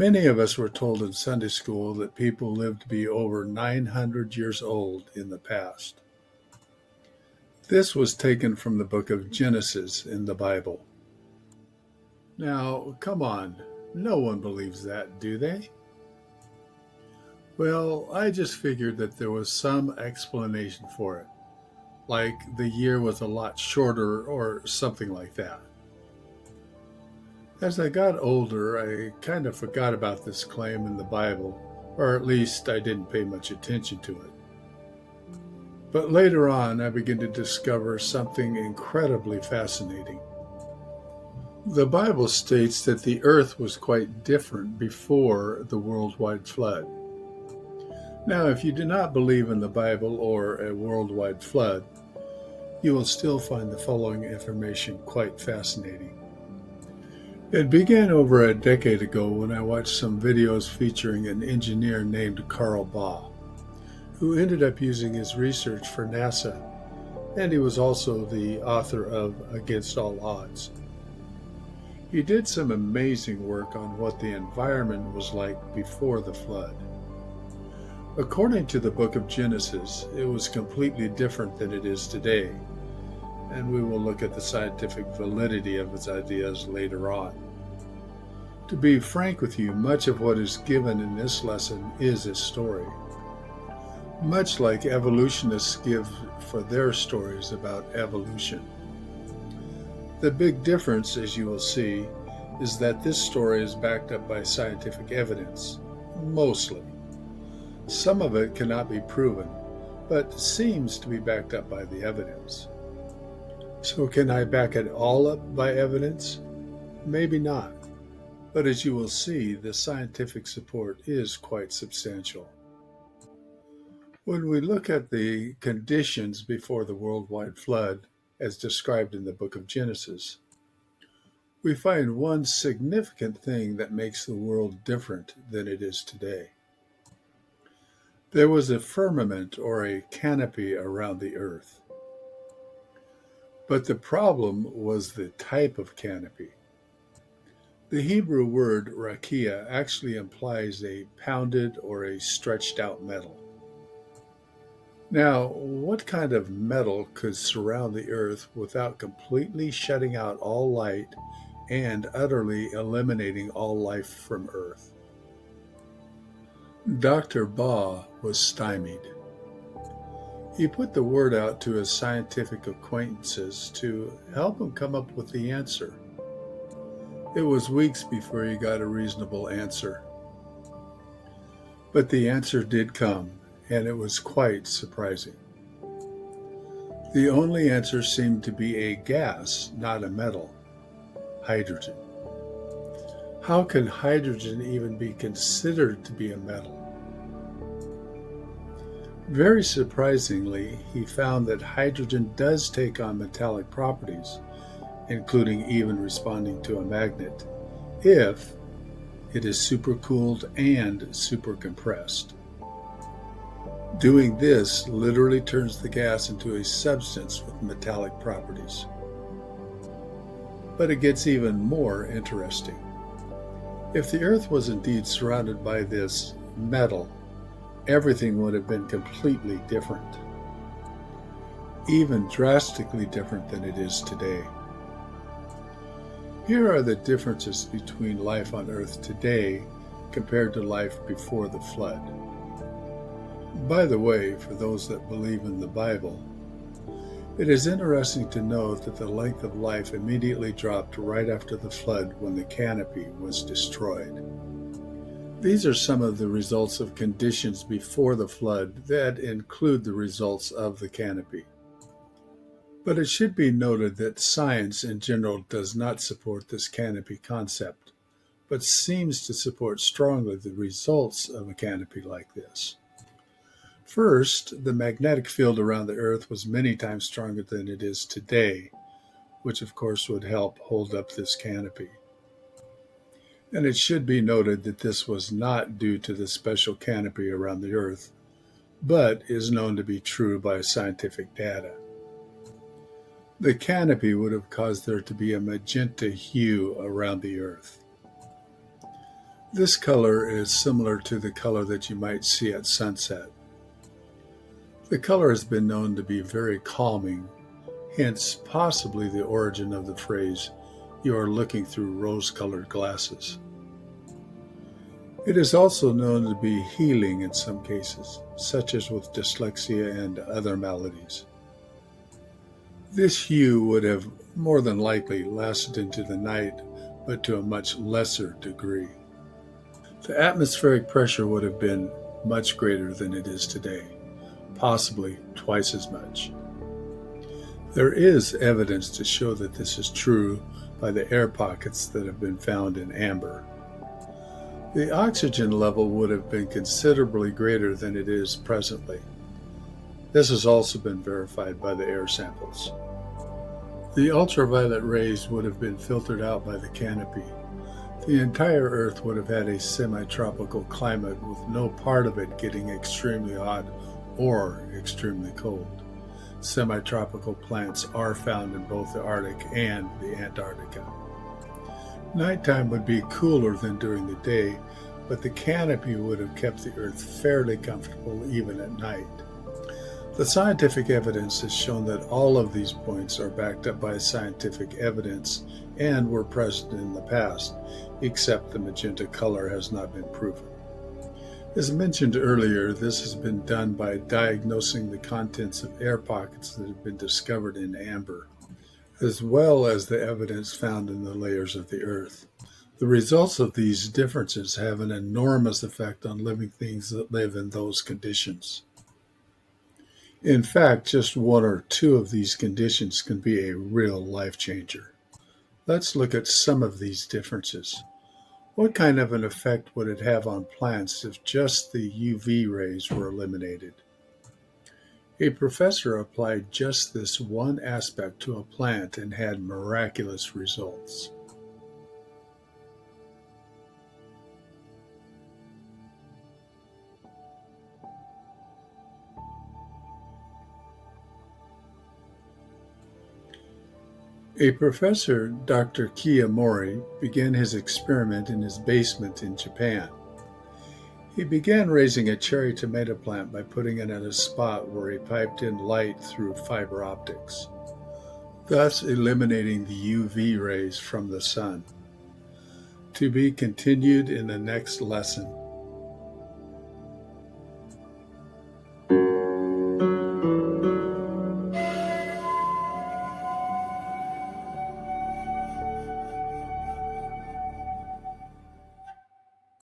Many of us were told in Sunday school that people lived to be over 900 years old in the past. This was taken from the book of Genesis in the Bible. Now, come on, no one believes that, do they? Well, I just figured that there was some explanation for it, like the year was a lot shorter or something like that. As I got older, I kind of forgot about this claim in the Bible, or at least I didn't pay much attention to it. But later on, I began to discover something incredibly fascinating. The Bible states that the earth was quite different before the worldwide flood. Now, if you do not believe in the Bible or a worldwide flood, you will still find the following information quite fascinating. It began over a decade ago when I watched some videos featuring an engineer named Carl Baugh, who ended up using his research for NASA, and he was also the author of Against All Odds. He did some amazing work on what the environment was like before the flood. According to the book of Genesis, it was completely different than it is today, and we will look at the scientific validity of his ideas later on. To be frank with you, much of what is given in this lesson is a story, much like evolutionists give for their stories about evolution. The big difference, as you will see, is that this story is backed up by scientific evidence, mostly. Some of it cannot be proven, but seems to be backed up by the evidence. So can I back it all up by evidence? Maybe not. But as you will see, the scientific support is quite substantial. When we look at the conditions before the worldwide flood, as described in the book of Genesis, we find one significant thing that makes the world different than it is today. There was a firmament or a canopy around the earth. But the problem was the type of canopy. The Hebrew word rakia actually implies a pounded or a stretched out metal. Now, what kind of metal could surround the earth without completely shutting out all light and utterly eliminating all life from earth? Dr. Baugh was stymied. He put the word out to his scientific acquaintances to help him come up with the answer. It was weeks before he got a reasonable answer. But the answer did come, and it was quite surprising. The only answer seemed to be a gas, not a metal: hydrogen. How can hydrogen even be considered to be a metal? Very surprisingly, he found that hydrogen does take on metallic properties, including even responding to a magnet, if it is supercooled and supercompressed. Doing this literally turns the gas into a substance with metallic properties. But it gets even more interesting. If the Earth was indeed surrounded by this metal, everything would have been completely different, even drastically different than it is today. Here are the differences between life on Earth today compared to life before the flood. By the way, for those that believe in the Bible, it is interesting to note that the length of life immediately dropped right after the flood when the canopy was destroyed. These are some of the results of conditions before the flood that include the results of the canopy. But it should be noted that science in general does not support this canopy concept, but seems to support strongly the results of a canopy like this. First, the magnetic field around the Earth was many times stronger than it is today, which of course would help hold up this canopy. And it should be noted that this was not due to the special canopy around the Earth, but is known to be true by scientific data. The canopy would have caused there to be a magenta hue around the Earth. This color is similar to the color that you might see at sunset. The color has been known to be very calming, hence possibly the origin of the phrase, "You are looking through rose-colored glasses." It is also known to be healing in some cases, such as with dyslexia and other maladies. This hue would have more than likely lasted into the night, but to a much lesser degree. The atmospheric pressure would have been much greater than it is today, possibly twice as much. There is evidence to show that this is true by the air pockets that have been found in amber. The oxygen level would have been considerably greater than it is presently. This has also been verified by the air samples. The ultraviolet rays would have been filtered out by the canopy. The entire Earth would have had a semi-tropical climate with no part of it getting extremely hot or extremely cold. Semi-tropical plants are found in both the Arctic and the Antarctica. Nighttime would be cooler than during the day, but the canopy would have kept the Earth fairly comfortable even at night. The scientific evidence has shown that all of these points are backed up by scientific evidence and were present in the past, except the magenta color has not been proven. As mentioned earlier, this has been done by diagnosing the contents of air pockets that have been discovered in amber, as well as the evidence found in the layers of the Earth. The results of these differences have an enormous effect on living things that live in those conditions. In fact, just one or two of these conditions can be a real life changer. Let's look at some of these differences. What kind of an effect would it have on plants if just the UV rays were eliminated? A professor applied just this one aspect to a plant and had miraculous results. A professor, Dr. Kiyomori, began his experiment in his basement in Japan. He began raising a cherry tomato plant by putting it at a spot where he piped in light through fiber optics, thus eliminating the UV rays from the sun. To be continued in the next lesson.